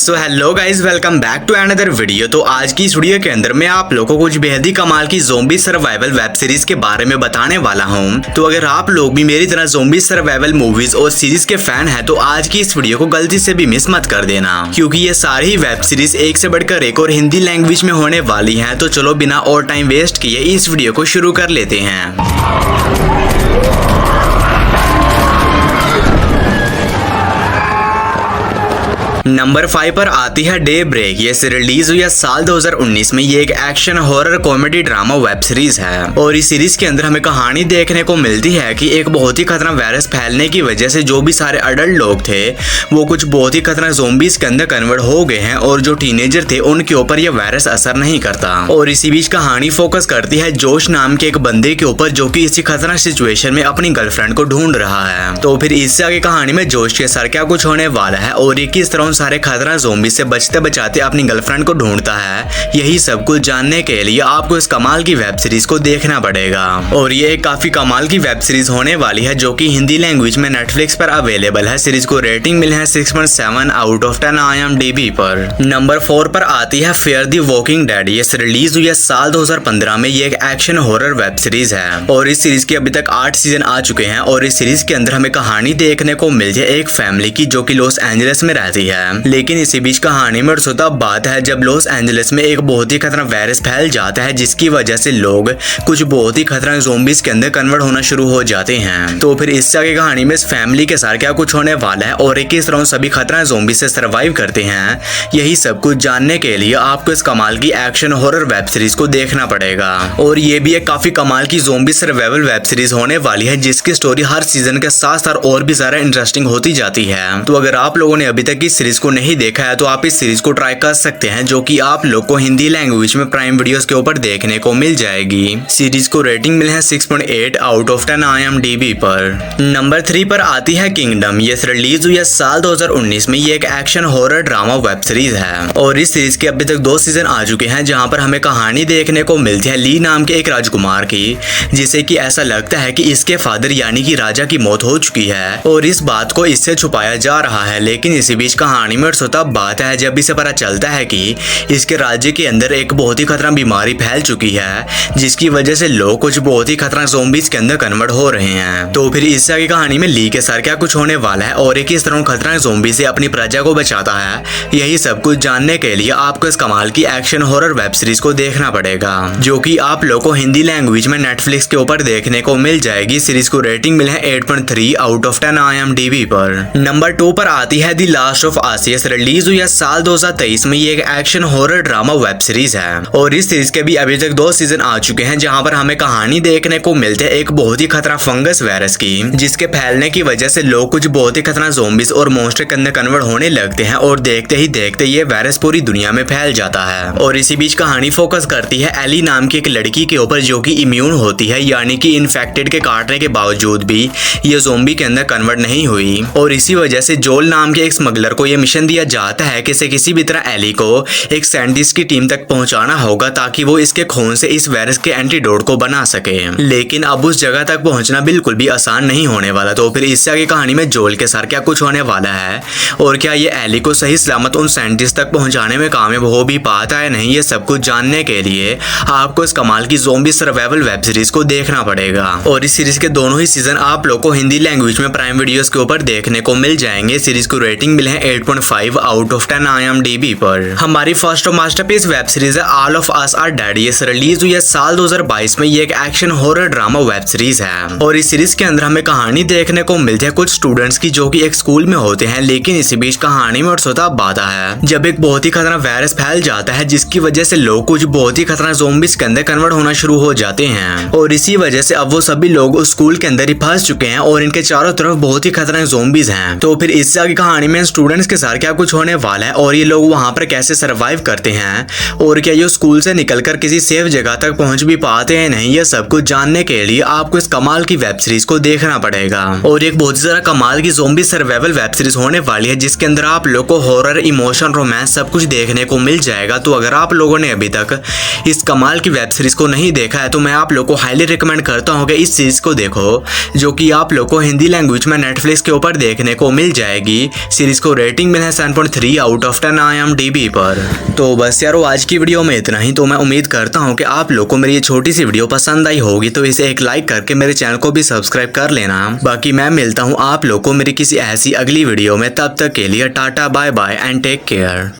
So hello guys, welcome back to another video. तो आज की इस वीडियो के अंदर मैं आप लोगों को कुछ बेहद ही कमाल की ज़ोंबी सर्वाइवल वेब सीरीज के बारे में बताने वाला हूं। तो अगर आप लोग भी मेरी तरह ज़ोंबी सर्वाइवल मूवीज और सीरीज के फैन हैं तो आज की इस वीडियो को गलती से भी मिस मत कर देना, क्योंकि ये सारी ही वेब सीरीज एक से बढ़कर एक और हिंदी लैंग्वेज में होने वाली है। तो चलो बिना और टाइम वेस्ट किए इस वीडियो को शुरू कर लेते हैं। नंबर 5 पर आती है डे ब्रेक। ये रिलीज हुई है साल 2019 में। ये एक action horror comedy drama web series है और इस सीरीज के अंदर हमें कहानी देखने को मिलती है कि एक बहुत ही खतरनाक वायरस फैलने की वजह से जो भी सारे अडल्ट लोग थे वो कुछ बहुत ही खतरनाक ज़ोंबीज के अंदर कन्वर्ट हो गए हैं और जो टीनेजर थे उनके ऊपर ये वायरस असर नहीं करता। और इसी बीच कहानी फोकस करती है जोश नाम के एक बंदे के ऊपर जो कि इसी खतरनाक सिचुएशन में अपनी गर्लफ्रेंड को ढूंढ रहा है। तो फिर इससे आगे कहानी में जोश के साथ क्या कुछ होने वाला है और ये किस तरह सारे खतरनाक ज़ोंबी से बचते बचाते अपनी गर्लफ्रेंड को ढूंढता है, यही सब कुछ जानने के लिए आपको इस कमाल की वेब सीरीज को देखना पड़ेगा। और ये एक काफी कमाल की वेब सीरीज होने वाली है जो कि हिंदी लैंग्वेज में नेटफ्लिक्स पर अवेलेबल है। सीरीज को रेटिंग मिले है 6.7 आउट ऑफ 10 IMDb पर। नंबर 4 पर आती है फियर द वॉकिंग डेड। ये रिलीज हुई है साल 2015 में। ये एक एक्शन हॉरर वेब सीरीज है और इस सीरीज के अभी तक 8 सीजन आ चुके हैं और इस सीरीज के अंदर हमें कहानी देखने को मिलती है एक फैमिली की जो कि लॉस एंजलिस में रहती है। लेकिन इसी बीच कहानी में तब बात है जब लॉस एंजलिस में एक बहुत ही खतरनाक वायरस फैल जाता है जिसकी वजह से लोग कुछ बहुत ही खतरनाक ज़ोंबीज के अंदर कन्वर्ट होना शुरू हो जाते हैं। तो फिर इससे आगे कहानी में इस फैमिली के साथ क्या कुछ होने वाला है और किस तरह सभी खतरनाक ज़ोंबी से सर्वाइव करते हैं, यही सब कुछ जानने के लिए आपको इस कमाल की एक्शन हॉरर वेब सीरीज को देखना पड़ेगा। और ये भी एक काफी कमाल की ज़ोंबी सर्वाइवल वेब सीरीज होने वाली है जिसकी स्टोरी हर सीजन के साथ साथ और भी ज्यादा इंटरेस्टिंग होती जाती है। तो अगर आप लोगों ने अभी तक इस सीरीज को नहीं देखा है तो आप इस सीरीज को ट्राई कर सकते हैं, जो कि आप लोग को हिंदी लैंग्वेज में प्राइम वीडियोस के ऊपर देखने को मिल जाएगी। सीरीज को रेटिंग मिले है 6.8 आउट ऑफ 10 IMDb पर। नंबर 3 पर आती है किंगडम। ये रिलीज हुई है साल 2019 में। ये एक action horror drama web series है और इस सीरीज के अभी तक 2 सीजन आ चुके हैं जहां पर हमें कहानी देखने को मिलती है ली नाम के एक राजकुमार की, जिसे कि ऐसा लगता है कि इसके फादर यानी कि राजा की मौत हो चुकी है और इस बात को इससे छुपाया जा रहा है। लेकिन इसी बीच कहानी में तब बात है जब इसे पता चलता है कि इसके राज्य के अंदर एक बहुत ही खतरनाक बीमारी फैल चुकी है जिसकी वजह से लोग कुछ बहुत ही खतरनाक ज़ोंबीज के अंदर कन्वर्ट हो रहे हैं। तो फिर इससे आगे कहानी में ली के साथ क्या कुछ होने वाला है और किस तरह खतरनाक ज़ोंबी से अपनी प्रजा को बचाता है, यही सब कुछ जानने के लिए आपको इस कमाल की एक्शन हॉरर वेब सीरीज को देखना पड़ेगा, जो कि आप लोग को हिंदी लैंग्वेज में नेटफ्लिक्स के ऊपर देखने को मिल जाएगी। सीरीज को रेटिंग मिले है 8.3 आउट ऑफ 10 IMDb पर। नंबर 2 पर आती है the last of us. Release हुई है साल 2023 में। ये एक action horror drama web series है और इस सीरीज के भी अभी तक 2 सीजन आ चुके हैं जहां पर हमें कहानी देखने को मिलते हैं एक बहुत ही खतरनाक फंगस वायरस की, जिसके फैलने की वजह से लोग कुछ बहुत ही खतरनाक ज़ोंबीज और मॉन्स्टर के अंदर कन्वर्ट होने लगते हैं और देखते ही देखते ये वायरस पूरी दुनिया में फैल जाता है। और इसी बीच कहानी फोकस करती है एली नाम की एक लड़की के ऊपर जो कि इम्यून होती है, यानी कि इन्फेक्टेड के काटने के बावजूद भी ये ज़ोंबी के अंदर कन्वर्ट नहीं हुई। और इसी वजह से जोल नाम के एक स्मगलर को यह मिशन दिया जाता है कि किसी भी तरह एली को एक साइंटिस्ट की टीम तक पहुंचाना होगा ताकि वो इसके खून से इस वायरस के एंटीडोट को बना सके। लेकिन अब उस जगह तक पहुंचना बिल्कुल भी आसान नहीं होने वाला। तो फिर इससे आगे कहानी में जोल के साथ क्या कुछ होने वाला है और क्या ये एली को सही सलामत उन साइंटिस्ट तक पहुंचाने में कामयाब हो भी पाता है नहीं, ये सब कुछ जानने के लिए आपको इस कमाल की ज़ोंबी सर्वाइवल वेब सीरीज को देखना पड़ेगा। और इस सीरीज के दोनों ही सीजन आप लोग को हिंदी लैंग्वेज में प्राइम वीडियोस के ऊपर देखने को मिल जाएंगे। सीरीज को रेटिंग मिले है 8.5 आउट ऑफ 10 IMDb पर। हमारी फर्स्ट मास्टरपीस वेब सीरीज है all of us are dead. ये रिलीज हुई है साल 2022 में। ये एक action horror drama web series है और इस सीरीज के अंदर हमें कहानी देखने को मिलती है कुछ स्टूडेंट्स की जो कि एक स्कूल में होते हैं। लेकिन इसी बीच कहानी में तब बात है जब एक बहुत ही खतरनाक वायरस फैल जाता है जिसकी वजह से लोग कुछ बहुत ही खतरनाक ज़ोंबीज के अंदर कन्वर्ट होना शुरू हो जाते हैं। और इसी वजह से अब वो सभी लोग उस स्कूल के अंदर ही फंस चुके हैं और इनके चारों तरफ बहुत ही खतरनाक ज़ोंबीज हैं। तो फिर इससे आगे कहानी में स्टूडेंट्स के साथ क्या कुछ होने वाला है और ये लोग वहां पर कैसे सर्वाइव करते हैं और क्या ये स्कूल से निकलकर किसी सेफ जगह तक पहुंच भी पाते हैं नहीं, ये सब कुछ जानने के लिए आपको इस कमाल की वेब सीरीज को देखना पड़ेगा। और एक बहुत ज्यादा कमाल की ज़ोंबी सर्वाइवल वेब सीरीज होने वाली है जिसके अंदर आप लोग को हॉरर, इमोशन, रोमांस सब कुछ देखने को मिल जाएगा। तो अगर आप लोगों ने अभी तक इस कमाल की वेब सीरीज को नहीं देखा है तो मैं आप लोग को हाईली रिकमेंड करता हूँ कि इस सीरीज को देखो, जो कि आप लोग को हिंदी लैंग्वेज में नेटफ्लिक्स के ऊपर देखने को मिल जाएगी। सीरीज को रेटिंग रेटिंग मिला है 7.3 आउट ऑफ 10 IMDb पर। तो बस यारो आज की वीडियो में इतना ही। तो मैं उम्मीद करता हूँ कि आप लोग को मेरी ये छोटी सी वीडियो पसंद आई होगी, तो इसे एक लाइक करके मेरे चैनल को भी सब्सक्राइब कर लेना। बाकी मैं मिलता हूँ आप लोग को मेरी किसी ऐसी अगली वीडियो में, तब तक के लिए tata bye bye and take care.